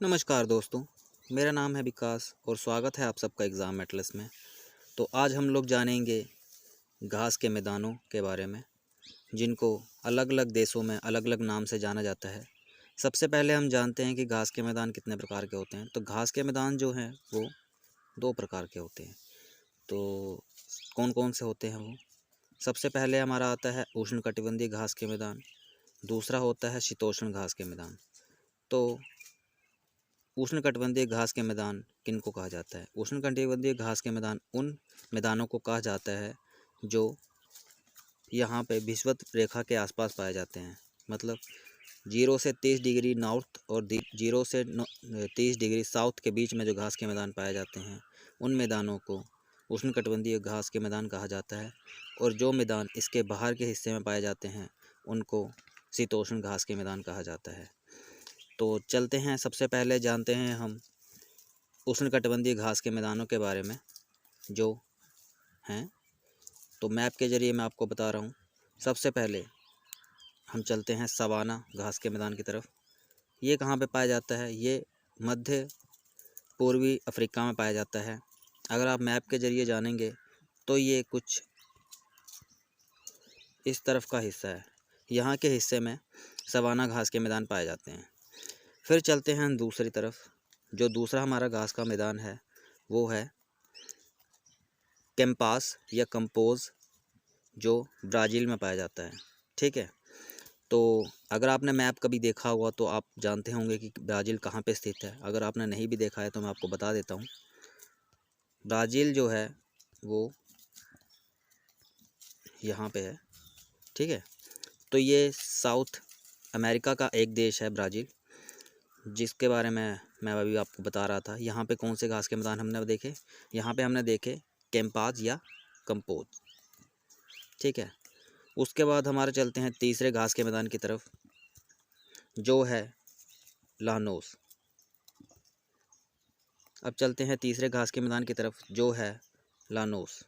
नमस्कार दोस्तों, मेरा नाम है विकास और स्वागत है आप सबका एग्ज़ाम एटलस में। तो आज हम लोग जानेंगे घास के मैदानों के बारे में, जिनको अलग अलग देशों में अलग अलग नाम से जाना जाता है। सबसे पहले हम जानते हैं कि घास के मैदान कितने प्रकार के होते हैं। तो घास के मैदान जो हैं वो दो प्रकार के होते हैं। तो कौन कौन से होते हैं वो? सबसे पहले हमारा आता है उष्णकटिबंधीय घास के मैदान, दूसरा होता है शीतोष्ण घास के मैदान। तो उष्णकटिबंधीय घास के मैदान किनको कहा जाता है? उष्णकटिबंधीय घास के मैदान उन मैदानों को कहा जाता है जो यहाँ पे विषुवत रेखा के आसपास पाए जाते हैं। मतलब 0 से 30 डिग्री नॉर्थ और 0 से 30 डिग्री साउथ के बीच में जो घास के मैदान पाए जाते हैं, उन मैदानों को उष्णकटिबंधीय घास के मैदान कहा जाता है। और जो मैदान इसके बाहर के हिस्से में पाए जाते हैं, उनको शीतोष्ण घास के मैदान कहा जाता है। तो चलते हैं, सबसे पहले जानते हैं हम उष्णकटिबंधीय घास के मैदानों के बारे में जो हैं। तो मैप के ज़रिए मैं आपको बता रहा हूँ। सबसे पहले हम चलते हैं सवाना घास के मैदान की तरफ। ये कहाँ पे पाया जाता है? ये मध्य पूर्वी अफ्रीका में पाया जाता है। अगर आप मैप के ज़रिए जानेंगे तो ये कुछ इस तरफ का हिस्सा है। यहाँ के हिस्से में सवाना घास के मैदान पाए जाते हैं। फिर चलते हैं दूसरी तरफ। जो दूसरा हमारा घास का मैदान है वो है कैंपास या कंपोज, जो ब्राज़ील में पाया जाता है। ठीक है। तो अगर आपने मैप कभी देखा हुआ तो आप जानते होंगे कि ब्राज़ील कहाँ पे स्थित है। अगर आपने नहीं भी देखा है तो मैं आपको बता देता हूँ। ब्राज़ील जो है वो यहाँ पे है। ठीक है। तो ये साउथ अमेरिका का एक देश है ब्राज़ील, जिसके बारे में मैं अभी आपको बता रहा था। यहाँ पे कौन से घास के मैदान हमने देखे? यहाँ पे हमने देखे कैंपास या कंपोज। ठीक है। उसके बाद हमारे चलते हैं तीसरे घास के मैदान की तरफ, जो है लानोस। अब चलते हैं तीसरे घास के मैदान की तरफ, जो है लानोस।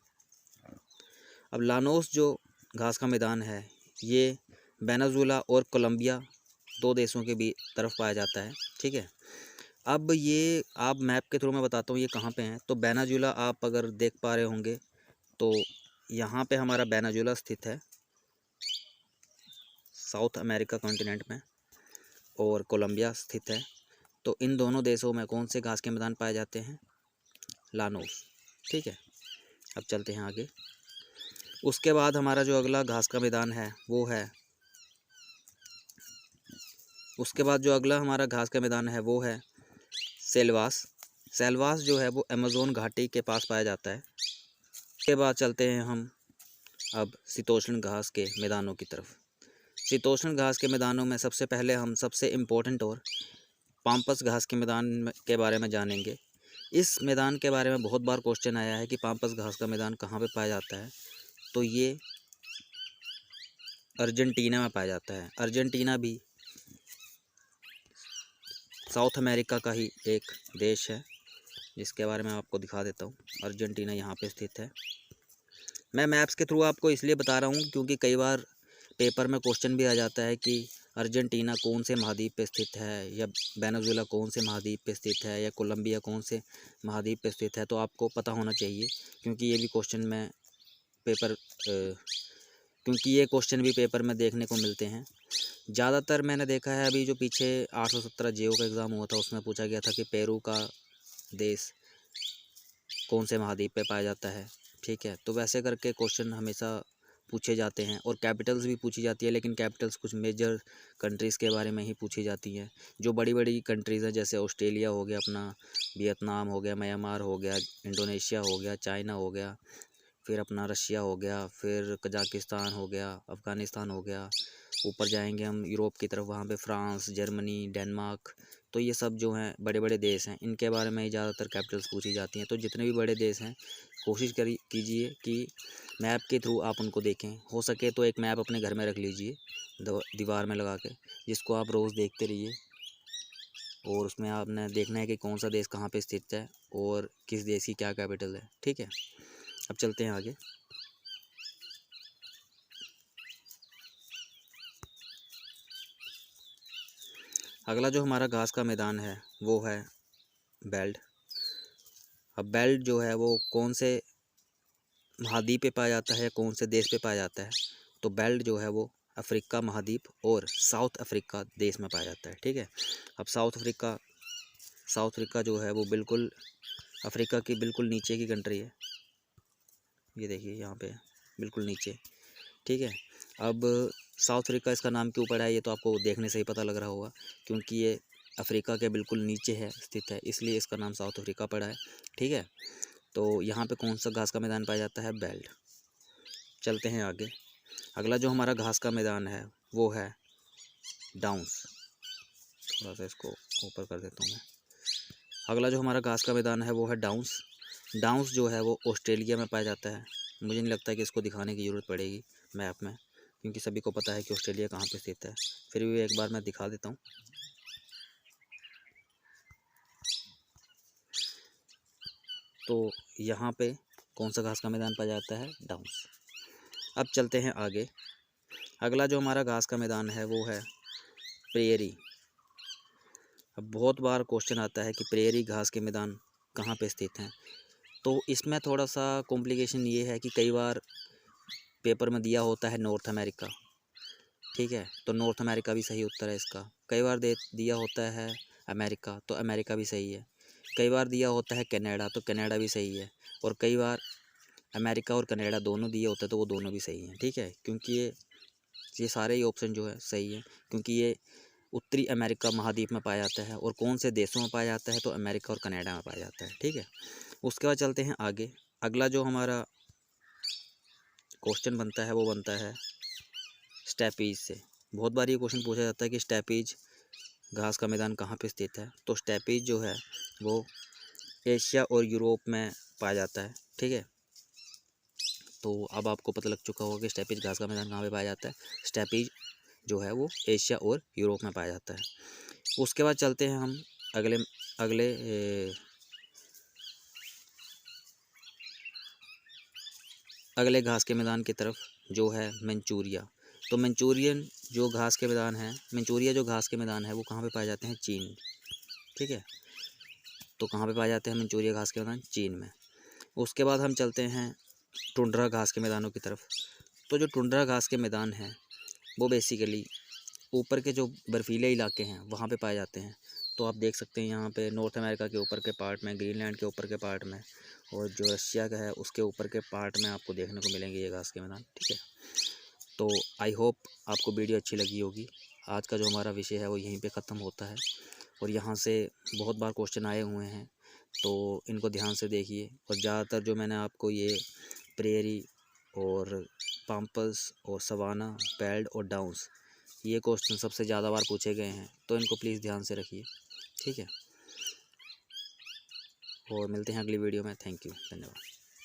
अब लानोस जो घास का मैदान है, ये वेनेजुएला और कोलंबिया दो देशों के बीच तरफ पाया जाता है। ठीक है। अब ये आप मैप के थ्रू मैं बताता हूँ ये कहाँ पे हैं। तो वेनेजुएला आप अगर देख पा रहे होंगे तो यहाँ पे हमारा वेनेजुएला स्थित है साउथ अमेरिका कॉन्टिनेंट में, और कोलंबिया स्थित है। तो इन दोनों देशों में कौन से घास के मैदान पाए जाते हैं? लानोस। ठीक है। अब चलते हैं आगे। उसके बाद हमारा जो अगला घास का मैदान है वो है उसके बाद जो अगला हमारा घास का मैदान है वो है सेल्वास। सेल्वास जो है वो अमेज़न घाटी के पास पाया जाता है। उसके बाद चलते हैं हम अब शीतोष्ण घास के मैदानों की तरफ। शीतोष्ण घास के मैदानों में सबसे पहले हम सबसे इम्पोर्टेंट और पाम्पस घास के मैदान के बारे में जानेंगे। इस मैदान के बारे में बहुत बार क्वेश्चन आया है कि पाम्पस घास का मैदान कहाँ पे पाया जाता है। तो ये अर्जेंटीना में पाया जाता है। अर्जेंटीना भी साउथ अमेरिका का ही एक देश है, जिसके बारे में आपको दिखा देता हूँ। अर्जेंटीना यहाँ पे स्थित है। मैं मैप्स के थ्रू आपको इसलिए बता रहा हूँ क्योंकि कई बार पेपर में क्वेश्चन भी आ जाता है कि अर्जेंटीना कौन से महाद्वीप पे स्थित है, या वेनेजुएला कौन से महाद्वीप पे स्थित है, या कोलंबिया कौन से महाद्वीप पे स्थित है। तो आपको पता होना चाहिए, क्योंकि ये भी क्वेश्चन में पेपर क्योंकि ये क्वेश्चन भी पेपर में देखने को मिलते हैं। ज़्यादातर मैंने देखा है, अभी जो पीछे 817 जेओ का एग्ज़ाम हुआ था उसमें पूछा गया था कि पेरू का देश कौन से महाद्वीप पे पाया जाता है। ठीक है। तो वैसे करके क्वेश्चन हमेशा पूछे जाते हैं, और कैपिटल्स भी पूछी जाती है, लेकिन कैपिटल्स कुछ मेजर कंट्रीज़ के बारे में ही पूछी जाती हैं। जो बड़ी बड़ी कंट्रीज़ हैं, जैसे ऑस्ट्रेलिया हो गया अपना, वियतनाम हो गया, म्यांमार हो गया, इंडोनेशिया हो गया, चाइना हो गया, फिर अपना रशिया हो गया, फिर कजाकिस्तान हो गया, अफ़गानिस्तान हो गया। ऊपर जाएंगे हम यूरोप की तरफ, वहाँ पे फ्रांस, जर्मनी, डेनमार्क। तो ये सब जो हैं बड़े बड़े देश हैं, इनके बारे में ही ज़्यादातर कैपिटल्स पूछी जाती हैं। तो जितने भी बड़े देश हैं कोशिश कीजिए कि मैप के थ्रू आप उनको देखें। हो सके तो एक मैप अपने घर में रख लीजिए दीवार में लगा के, जिसको आप रोज़ देखते रहिए, और उसमें आपने देखना है कि कौन सा देश कहाँ पे स्थित है और किस देश की क्या कैपिटल है। ठीक है। अब चलते हैं आगे। अगला जो हमारा घास का मैदान है वो है बेल्ट। अब बेल्ट जो है वो कौन से महाद्वीप पे पाया जाता है, कौन से देश पे पाया जाता है, तो बेल्ट जो है वो अफ्रीका महाद्वीप और साउथ अफ्रीका देश में पाया जाता है। ठीक है। अब साउथ अफ्रीका जो है वो बिल्कुल अफ्रीका की बिल्कुल नीचे की कंट्री है। ये देखिए यहाँ पे बिल्कुल नीचे। ठीक है। अब साउथ अफ्रीका इसका नाम क्यों पड़ा है ये तो आपको देखने से ही पता लग रहा होगा, क्योंकि ये अफ्रीका के बिल्कुल नीचे है स्थित है, इसलिए इसका नाम साउथ अफ्रीका पड़ा है। ठीक है। तो यहाँ पे कौन सा घास का मैदान पाया जाता है, बेल्ट। चलते हैं आगे। अगला जो हमारा घास का मैदान है वो है डाउन्स। थोड़ा सा इसको ऊपर कर देता हूँ मैं। अगला जो हमारा घास का मैदान है वो है डाउन्स। डाउन्स जो है वो ऑस्ट्रेलिया में पाया जाता है। मुझे नहीं लगता कि इसको दिखाने की ज़रूरत पड़ेगी मैप में, क्योंकि सभी को पता है कि ऑस्ट्रेलिया कहाँ पे स्थित है। फिर भी एक बार मैं दिखा देता हूँ। तो यहाँ पे कौन सा घास का मैदान पाया जाता है, डाउन्स। अब चलते हैं आगे। अगला जो हमारा घास का मैदान है वो है प्रेयरी। अब बहुत बार क्वेश्चन आता है कि प्रेयरी घास के मैदान कहाँ पे स्थित हैं, तो इसमें थोड़ा सा कॉम्प्लिकेशन ये है कि कई बार पेपर में दिया होता है नॉर्थ अमेरिका। ठीक है। तो नॉर्थ अमेरिका भी सही उत्तर है इसका। कई बार दिया होता है अमेरिका, तो अमेरिका भी सही है। कई बार दिया होता है कनाडा, तो कनाडा भी सही है। और कई बार अमेरिका और कनाडा दोनों दिए होते हैं तो वो दोनों भी सही हैं। ठीक है। क्योंकि ये सारे ही ऑप्शन जो है सही है, क्योंकि ये उत्तरी अमेरिका महाद्वीप में पाया जाता है। और कौन से देशों में पाया जाता है, तो अमेरिका और कनाडा में पाया जाता है। ठीक है। उसके बाद चलते हैं आगे। अगला जो हमारा क्वेश्चन बनता है वो बनता है स्टेपीज से। बहुत बार ये क्वेश्चन पूछा जाता है कि स्टेपीज घास का मैदान कहाँ पे स्थित है, तो स्टेपीज जो है वो एशिया और यूरोप में पाया जाता है। ठीक है। तो अब आपको पता लग चुका होगा कि स्टेपीज घास का मैदान कहाँ पे पाया जाता है। स्टेपीज जो है वो एशिया और यूरोप में पाया जाता है। उसके बाद चलते हैं हम अगले अगले अगले घास के मैदान की तरफ, जो है मंचूरिया। तो मंचूरियन जो घास के मैदान है, मंचूरिया जो घास के मैदान है वो कहाँ पे पाए जाते हैं, चीन। ठीक है। तो कहाँ पे पाए जाते हैं मंचूरिया घास के मैदान, चीन में। उसके बाद हम चलते हैं टुंड्रा घास के मैदानों की तरफ। तो जो टुंड्रा घास के मैदान हैं वो बेसिकली ऊपर के जो बर्फीले इलाके हैं वहाँ पे पाए जाते हैं। तो आप देख सकते हैं यहाँ पे नॉर्थ अमेरिका के ऊपर के पार्ट में, ग्रीनलैंड के ऊपर के पार्ट में, और जो रशिया का है उसके ऊपर के पार्ट में आपको देखने को मिलेंगे ये घास के मैदान। ठीक है। तो आई होप आपको वीडियो अच्छी लगी होगी। आज का जो हमारा विषय है वो यहीं पे ख़त्म होता है। और यहाँ से बहुत बार क्वेश्चन आए हुए हैं, तो इनको ध्यान से देखिए। और ज़्यादातर जो मैंने आपको ये प्रेयरी और पाम्पस और सवाना, बेल्ट और डाउन्स, ये क्वेश्चन सबसे ज़्यादा बार पूछे गए हैं, तो इनको प्लीज़ ध्यान से रखिए। ठीक है। और मिलते हैं अगली वीडियो में। थैंक यू, धन्यवाद।